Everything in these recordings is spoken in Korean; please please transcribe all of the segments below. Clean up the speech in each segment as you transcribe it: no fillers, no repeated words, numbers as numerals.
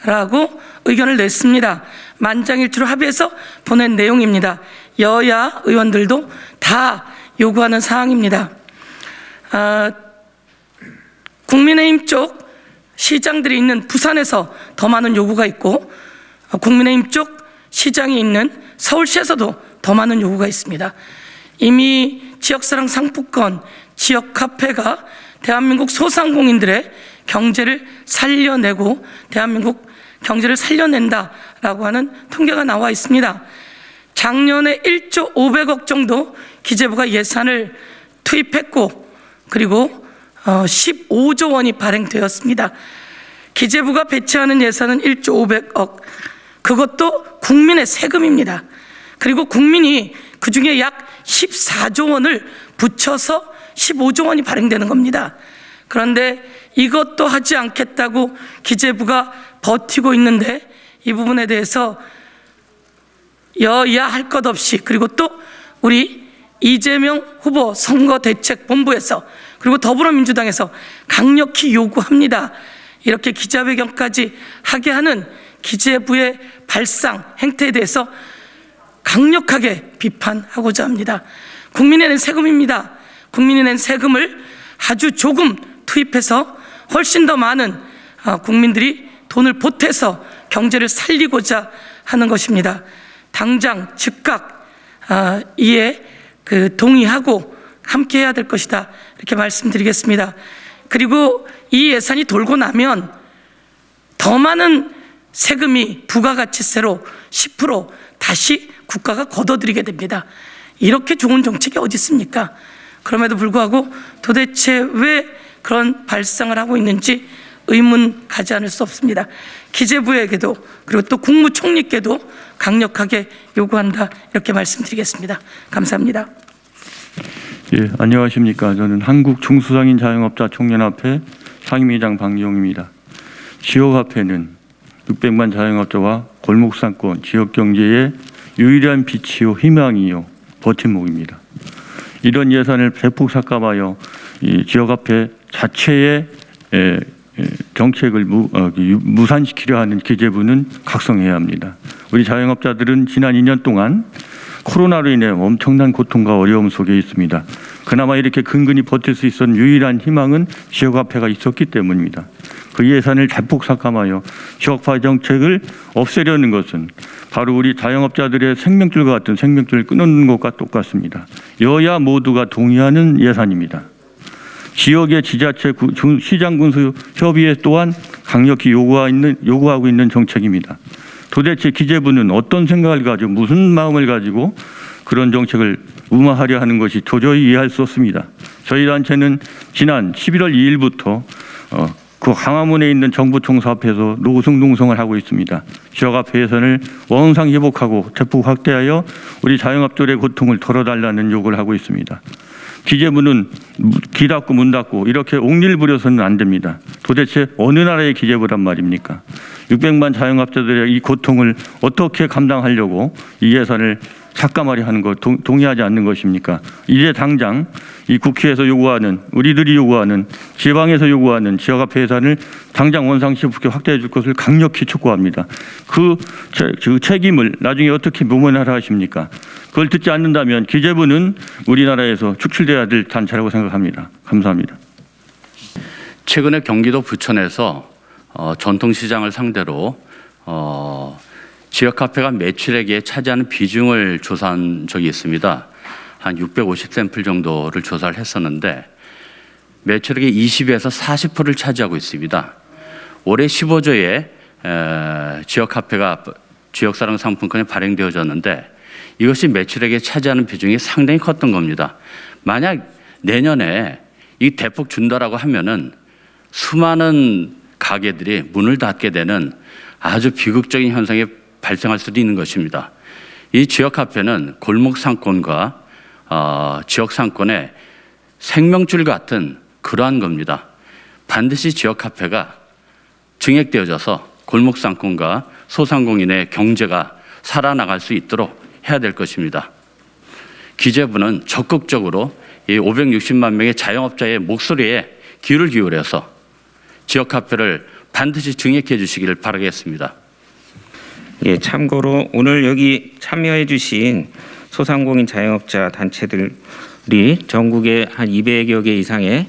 라고 의견을 냈습니다. 만장일치로 합의해서 보낸 내용입니다. 여야 의원들도 다 요구하는 사항입니다. 국민의힘 쪽 시장들이 있는 부산에서 더 많은 요구가 있고, 국민의힘 쪽 시장이 있는 서울시에서도 더 많은 요구가 있습니다. 이미 지역사랑 상품권, 지역 카페가 대한민국 소상공인들의 경제를 살려내고 대한민국 경제를 살려낸다라고 하는 통계가 나와 있습니다. 작년에 1조 500억 정도 기재부가 예산을 투입했고, 그리고 15조 원이 발행되었습니다. 기재부가 배치하는 예산은 1조 500억, 그것도 국민의 세금입니다. 그리고 국민이 그중에 약 14조 원을 붙여서 15조 원이 발행되는 겁니다. 그런데 이것도 하지 않겠다고 기재부가 버티고 있는데, 이 부분에 대해서 여야 할 것 없이, 그리고 또 우리 이재명 후보 선거대책본부에서, 그리고 더불어민주당에서 강력히 요구합니다. 이렇게 기자회견까지 하게 하는 기재부의 발상 행태에 대해서 강력하게 비판하고자 합니다. 국민이 낸 세금입니다. 국민이 낸 세금을 아주 조금 투입해서 훨씬 더 많은 국민들이 돈을 보태서 경제를 살리고자 하는 것입니다. 당장 즉각 이에 동의하고 함께 해야 될 것이다, 이렇게 말씀드리겠습니다. 그리고 이 예산이 돌고 나면 더 많은 세금이 부가가치세로 10% 다시 국가가 걷어들이게 됩니다. 이렇게 좋은 정책이 어디 있습니까? 그럼에도 불구하고 도대체 왜 그런 발상을 하고 있는지 의문 가지 않을 수 없습니다. 기재부에게도, 그리고 또 국무총리께도 강력하게 요구한다, 이렇게 말씀드리겠습니다. 감사합니다. 예, 안녕하십니까. 저는 한국중소상인 자영업자 총연합회 상임위장 방기용입니다. 지역화폐는 600만 자영업자와 골목상권, 지역경제의 유일한 빛이요 희망이요 버팀목입니다. 이런 예산을 대폭 삭감하여 이 지역화폐 자체의 정책을 무산시키려 하는 기재부는 각성해야 합니다. 우리 자영업자들은 지난 2년 동안 코로나로 인해 엄청난 고통과 어려움 속에 있습니다. 그나마 이렇게 근근히 버틸 수 있었던 유일한 희망은 지역화폐가 있었기 때문입니다. 그 예산을 대폭 삭감하여 지역화폐 정책을 없애려는 것은 바로 우리 자영업자들의 생명줄과 같은 생명줄을 끊는 것과 똑같습니다. 여야 모두가 동의하는 예산입니다. 지역의 지자체, 시장군수협의회 또한 강력히 요구하고 있는 정책입니다. 도대체 기재부는 어떤 생각을 가지고, 무슨 마음을 가지고 그런 정책을 무마하려 하는 것이 도저히 이해할 수 없습니다. 저희 단체는 지난 11월 2일부터 그 광화문에 있는 정부총수 앞에서 노송농성을 하고 있습니다. 지역화폐 예산을 원상 회복하고 대폭 확대하여 우리 자영업자들의 고통을 덜어달라는 요구를 하고 있습니다. 기재부는 귀 닫고 문 닫고 이렇게 옥리를 부려서는 안 됩니다. 도대체 어느 나라의 기재부란 말입니까? 600만 자영업자들의 이 고통을 어떻게 감당하려고 이 예산을 삭감하려 하는 것 동의하지 않는 것입니까? 이제 당장 이 국회에서 요구하는, 우리들이 요구하는, 지방에서 요구하는 지역화폐 예산을 당장 원상시부께 확대해 줄 것을 강력히 촉구합니다. 그 책임을 나중에 어떻게 모면하라 하십니까? 그걸 듣지 않는다면 기재부는 우리나라에서 축출돼야 될 단체라고 생각합니다. 감사합니다. 최근에 경기도 부천에서 전통시장을 상대로 지역화폐가 매출액에 차지하는 비중을 조사한 적이 있습니다. 한 650샘플 정도를 조사를 했었는데 매출액의 20에서 40%를 차지하고 있습니다. 올해 15조의 지역화폐가 지역사랑 상품권에 발행되어졌는데 이것이 매출액에 차지하는 비중이 상당히 컸던 겁니다. 만약 내년에 이 대폭 준다라고 하면은 수많은 가게들이 문을 닫게 되는 아주 비극적인 현상이 발생할 수도 있는 것입니다. 이 지역화폐는 골목상권과 지역상권의 생명줄 같은 그러한 겁니다. 반드시 지역화폐가 증액되어져서 골목상권과 소상공인의 경제가 살아나갈 수 있도록 해야 될 것입니다. 기재부는 적극적으로 이 560만 명의 자영업자의 목소리에 귀를 기울여서 지역화폐를 반드시 증액해 주시기를 바라겠습니다. 예, 참고로 오늘 여기 참여해 주신 소상공인 자영업자 단체들이 전국에 한 200여 개 이상의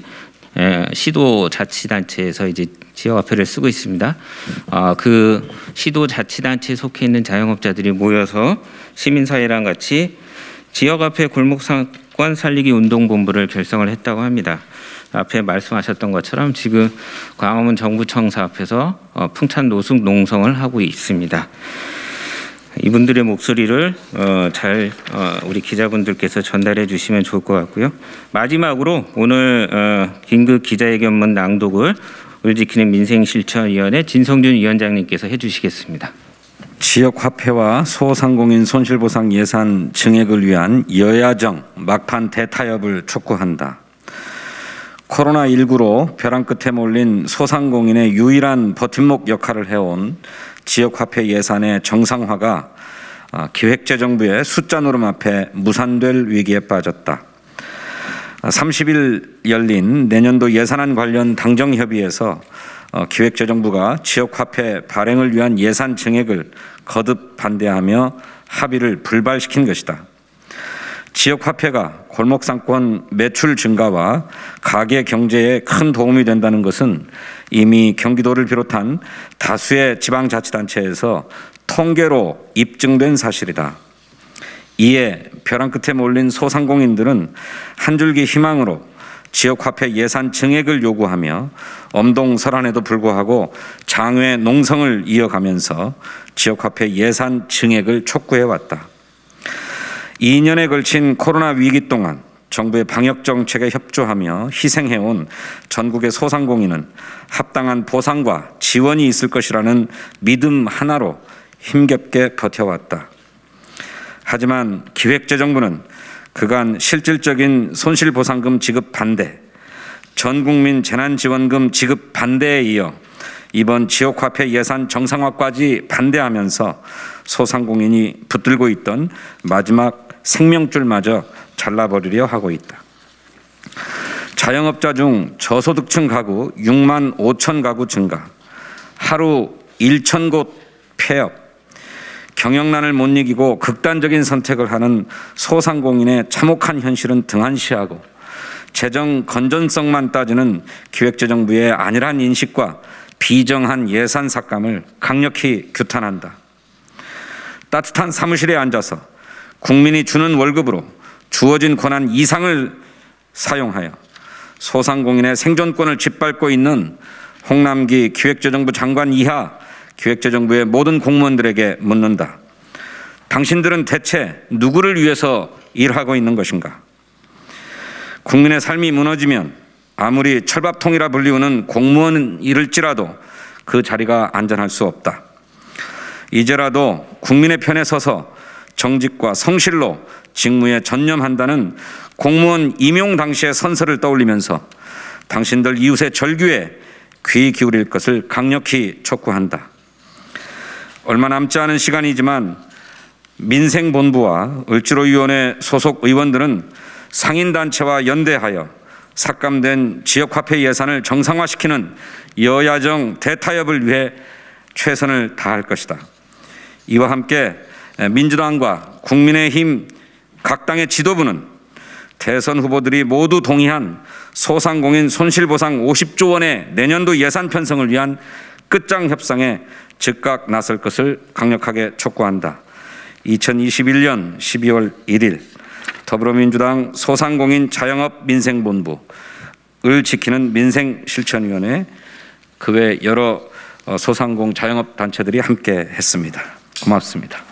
시도자치단체에서 이제 지역화폐를 쓰고 있습니다. 그 시도자치단체에 속해 있는 자영업자들이 모여서 시민사회랑 같이 지역화폐 골목상권 살리기 운동본부를 결성을 했다고 합니다. 앞에 말씀하셨던 것처럼 지금 광화문 정부청사 앞에서 풍찬 노숙 농성을 하고 있습니다. 이분들의 목소리를 잘 우리 기자분들께서 전달해 주시면 좋을 것 같고요. 마지막으로 오늘 긴급 기자회견문 낭독을 을지키는 민생실천위원회 진성준 위원장님께서 해주시겠습니다. 지역화폐와 소상공인 손실보상 예산 증액을 위한 여야정 막판 대타협을 촉구한다. 코로나19로 벼랑 끝에 몰린 소상공인의 유일한 버팀목 역할을 해온 지역화폐 예산의 정상화가 기획재정부의 숫자 노름 앞에 무산될 위기에 빠졌다. 30일 열린 내년도 예산안 관련 당정협의에서 기획재정부가 지역화폐 발행을 위한 예산 증액을 거듭 반대하며 합의를 불발시킨 것이다. 지역화폐가 골목상권 매출 증가와 가계 경제에 큰 도움이 된다는 것은 이미 경기도를 비롯한 다수의 지방자치단체에서 통계로 입증된 사실이다. 이에 벼랑 끝에 몰린 소상공인들은 한 줄기 희망으로 지역화폐 예산 증액을 요구하며 엄동설한에도 불구하고 장외 농성을 이어가면서 지역화폐 예산 증액을 촉구해왔다. 2년에 걸친 코로나 위기 동안 정부의 방역 정책에 협조하며 희생해온 전국의 소상공인은 합당한 보상과 지원이 있을 것이라는 믿음 하나로 힘겹게 버텨왔다. 하지만 기획재정부는 그간 실질적인 손실보상금 지급 반대, 전국민 재난지원금 지급 반대에 이어 이번 지역화폐 예산 정상화까지 반대하면서 소상공인이 붙들고 있던 마지막 생명줄마저 잘라버리려 하고 있다. 자영업자 중 저소득층 가구 6만 5천 가구 증가, 하루 1,000곳 폐업, 경영난을 못 이기고 극단적인 선택을 하는 소상공인의 참혹한 현실은 등한시하고 재정 건전성만 따지는 기획재정부의 안일한 인식과 비정한 예산 삭감을 강력히 규탄한다. 따뜻한 사무실에 앉아서 국민이 주는 월급으로 주어진 권한 이상을 사용하여 소상공인의 생존권을 짓밟고 있는 홍남기 기획재정부 장관 이하 기획재정부의 모든 공무원들에게 묻는다. 당신들은 대체 누구를 위해서 일하고 있는 것인가? 국민의 삶이 무너지면 아무리 철밥통이라 불리우는 공무원일지라도 그 자리가 안전할 수 없다. 이제라도 국민의 편에 서서 정직과 성실로 직무에 전념한다는 공무원 임용 당시의 선서를 떠올리면서 당신들 이웃의 절규에 귀 기울일 것을 강력히 촉구한다. 얼마 남지 않은 시간이지만 민생본부와 을지로위원회 소속 의원들은 상인단체와 연대하여 삭감된 지역화폐 예산을 정상화시키는 여야정 대타협을 위해 최선을 다할 것이다. 이와 함께 민주당과 국민의힘 각 당의 지도부는 대선 후보들이 모두 동의한 소상공인 손실보상 50조 원의 내년도 예산 편성을 위한 끝장 협상에 즉각 나설 것을 강력하게 촉구한다. 2021년 12월 1일 더불어민주당 소상공인 자영업 민생본부 을 지키는 민생실천위원회 그 외 여러 소상공 자영업 단체들이 함께 했습니다. 고맙습니다.